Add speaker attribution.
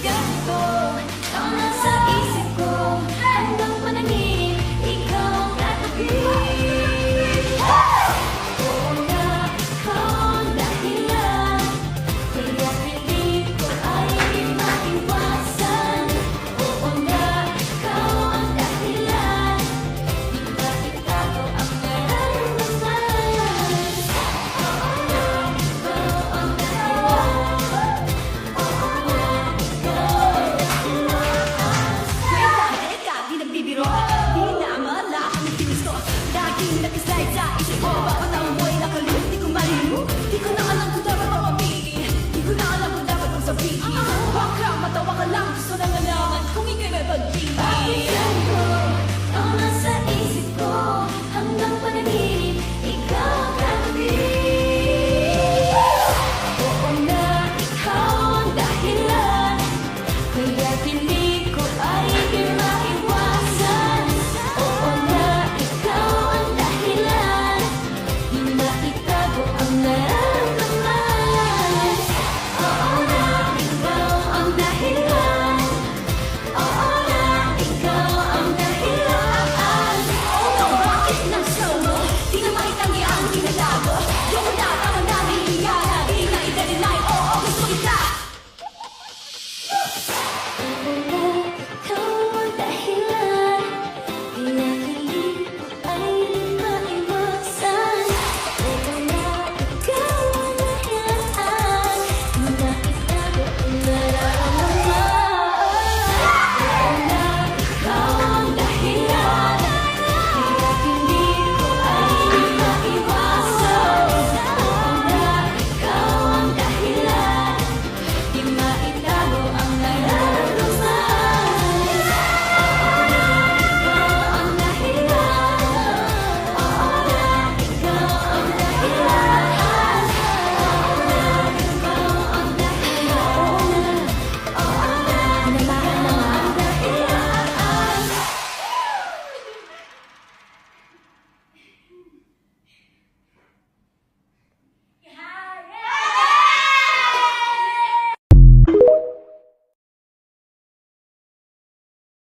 Speaker 1: ganito. Ikaw nasa isip ko, hanggang panaginip, ikaw ang katabi. Oo nga, ikaw ang dahilan, kaya pilit ko ay maiwasan. Oo nga, ikaw ang dahilan, di ba itago ang nararamdaman. Oo nga, ikaw ang dahilan. Oo nga, ikaw ang dahilan. Wait, teka, di nagbibiro. Di na mala ang kinis ko. Laging nag-slide sa isip ko. Bakit ang mo'y nakalun? Di ko malinu. Di ko na alam kung dapat bang aminin. Di ko na alam kung dapat bang sabihin. Huwag kang matawa ka lang. Gusto na malaman kung ikaw'y may pag-ibig.